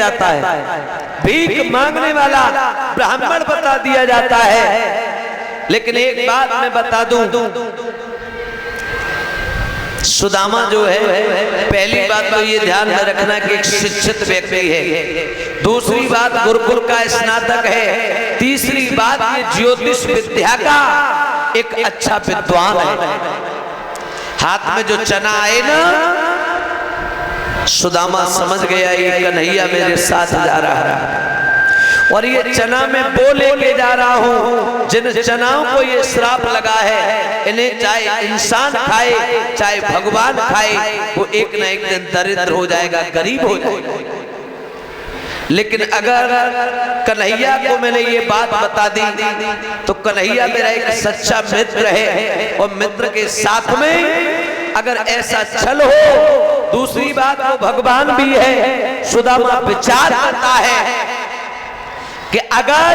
जाता है, भीख मांगने वाला ब्राह्मण बता दिया जाता है। लेकिन एक बात मैं बता दूं, सुदामा जो है, पहली बात तो ये ध्यान में रखना कि एक शिक्षित व्यक्ति है, दूसरी बात गुरुकुल का स्नातक है, तीसरी बात ये ज्योतिष विद्या का एक अच्छा विद्वान है। हाथ में जो चना आए ना, सुदामा समझ गया ये कन्हैया मेरे साथ जा रहा है और ये चना मैं वो लेके जा रहा हूँ जिन चनाओं को ये श्राप लगा है, इन्हें चाहे इंसान खाए चाहे भगवान खाए, वो एक न एक दिन दरिद्र हो जाएगा, गरीब हो जाएगा। लेकिन अगर कन्हैया को मैंने ये बात बता दी तो कन्हैया मेरा एक सच्चा मित्र है और मित्र के साथ में अगर ऐसा छल हो, दूसरी बात वो भगवान भी है। सुदामा विचार करता है कि अगर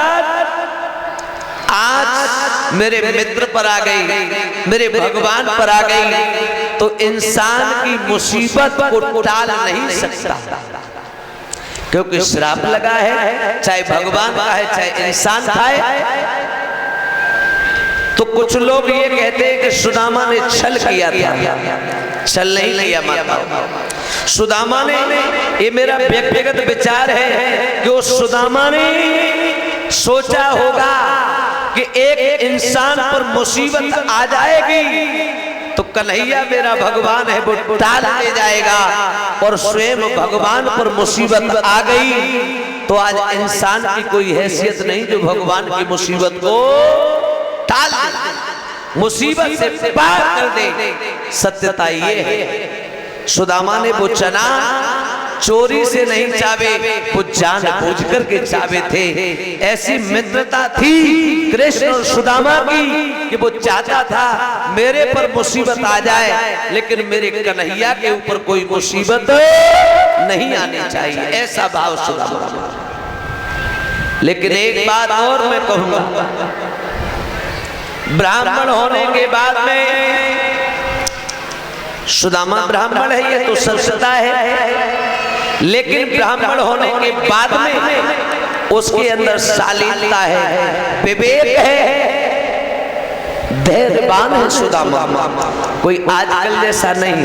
आज मेरे मित्र पर आ गई, मेरे भगवान पर आ गई, तो इंसान की मुसीबत को टाल नहीं सकता, क्योंकि श्राप लगा है, चाहे भगवान का है चाहे इंसान का है। तो कुछ लोग ये कहते हैं कि सुदामा ने छल किया था, छल नहीं किया माता। सुदामा ने, ये मेरा व्यक्तिगत विचार है कि उस सुदामा ने सोचा होगा कि एक इंसान पर मुसीबत आ जाएगी तो कन्हैया मेरा भगवान है, वो टाल ले जाएगा, और स्वयं भगवान पर मुसीबत आ गई तो आज इंसान की कोई हैसियत नहीं जो भगवान की मुसीबत को टाल दे, मुसीबत से पार कर दे। सत्यता ये है, सुदामा ने वो चना चोरी से नहीं चावे, वो जानबूझ करके चावे थे। ऐसी मित्रता थी कृष्ण और सुदामा की कि वो चाहता था मेरे पर मुसीबत आ जाए लेकिन मेरे कन्हैया के ऊपर कोई मुसीबत नहीं आनी चाहिए, ऐसा भाव सुदामा का। लेकिन एक बात और मैं कहूंगा, ब्राह्मण होने के बाद में, सुदामा ब्राह्मण है ये तो सत्यता है, लेकिन ब्राह्मण होने के बाद में उसके अंदर शालीनता है, विवेक है, धैर्यवान है सुदामा। कोई आजकल जैसा नहीं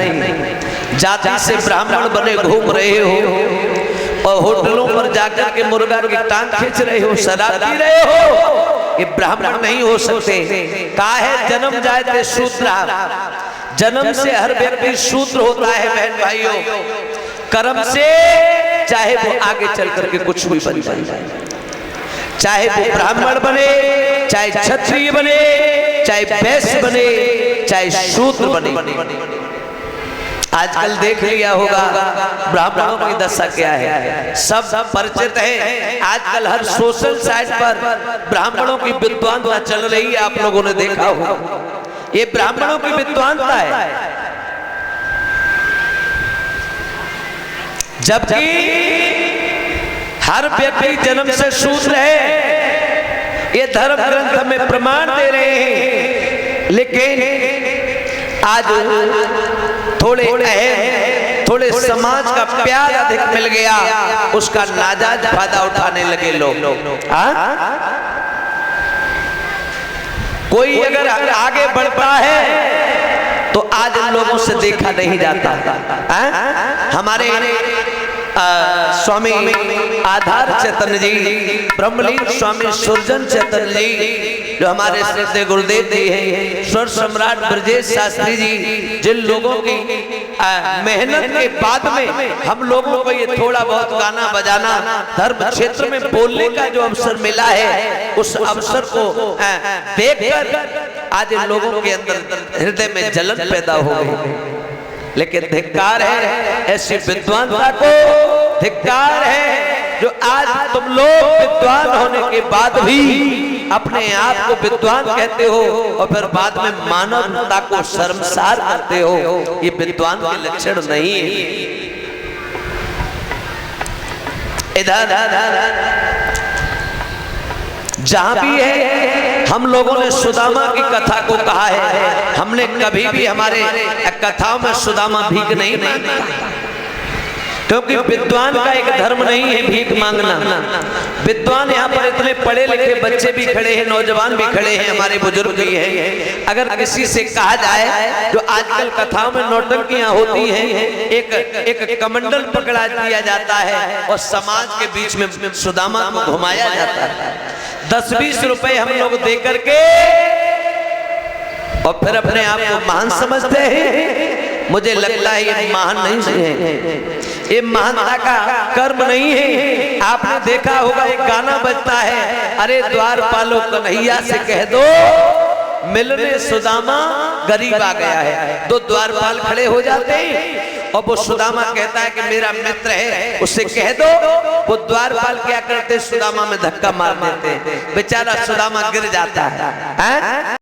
जाति से ब्राह्मण बने घूम रहे हो और होटलों पर जाकर के मुर्गा की टांग खींच रहे हो, शराब पी रहे हो, ये ब्राह्मण नहीं हो सकते। कहा है जन्म जायते शूद्र, जन्म से हर व्यक्ति शूद्र होता है बहन भाइयों, कर्म से चाहे वो आगे चल करके कुछ भी बन जाए, चाहे वो ब्राह्मण बने, चाहे क्षत्रिय बने, चाहे वैश्य बने, चाहे शूद्र बने। आजकल देख लिया होगा ब्राह्मणों की दशा क्या है, सब परिचित है। आजकल हर सोशल साइट पर ब्राह्मणों की विद्वानता चल रही है, आप लोगों ने देखा होगा, ये ब्राह्मणों की विद्वानता है। जबकि हर व्यक्ति जन्म से शूद्र है, ये धर्म ग्रंथ में प्रमाण दे रहे हैं। लेकिन आज थोड़े थोड़े समाज का प्यार अधिक मिल गया, उसका नाजायज फायदा उठाने लगे लोग। कोई अगर आगे बढ़ता है तो आज इन लोगों से देखा नहीं जाता। हमारे स्वामी आधार चैतन्य जी, ब्रह्मलीन स्वामी सुरजन चैतन्य जी, जो हमारे श्री गुरुदेव जी हैं, स्वर सम्राट ब्रजेश शास्त्री जी, जिन लोगों की मेहनत के बाद में हम लोगों को ये थोड़ा बहुत गाना बजाना धर्म क्षेत्र में बोलने का जो अवसर मिला है, उस अवसर को देखकर आज इन लोगों के अंदर हृदय में जलन पैदा हो गई। लेकिन धिक्कार है ऐसी विद्वानता को, धिक्कार है जो आज तुम लोग विद्वान होने के बाद भी अपने आप को विद्वान कहते हो और फिर बाद में मानवता को शर्मसार करते हो। ये विद्वान के लक्षण नहीं है। इधर जहां भी है हम लोगों ने सुदामा की कथा को कहा है, हमने कभी भी हमारे कथाओं में सुदामा भीख नहीं मांगा, क्योंकि विद्वान का एक धर्म नहीं है भीख मांगना। विद्वान यहाँ पर इतने पढ़े लिखे बच्चे भी खड़े हैं, नौजवान भी खड़े हैं, हमारे बुजुर्ग भी हैं। अगर किसी से कहा जाए, जो आजकल कथाओं में नौटंकियां होती हैं, एक कमंडल पकड़ा दिया जाता है और समाज के बीच में सुदामा को घुमाया जाता है, 10-20 रुपए हम लोग दे करके, और फिर अपने आप को महान समझते हैं। मुझे लगता है ये महान नहीं है, ये महानता का कर्म नहीं है। आपने देखा होगा एक गाना बजता है, अरे द्वारपालो कन्हैया से कह दो मिलने सुदामा गरीब आ गया है। दो द्वारपाल खड़े हो जाते हैं और वो सुदामा कहता है कि मेरा मित्र है, उससे कह दो। वो द्वारपाल क्या करते, सुदामा में धक्का मार देते हैं, बेचारा सुदामा गिर जाता है।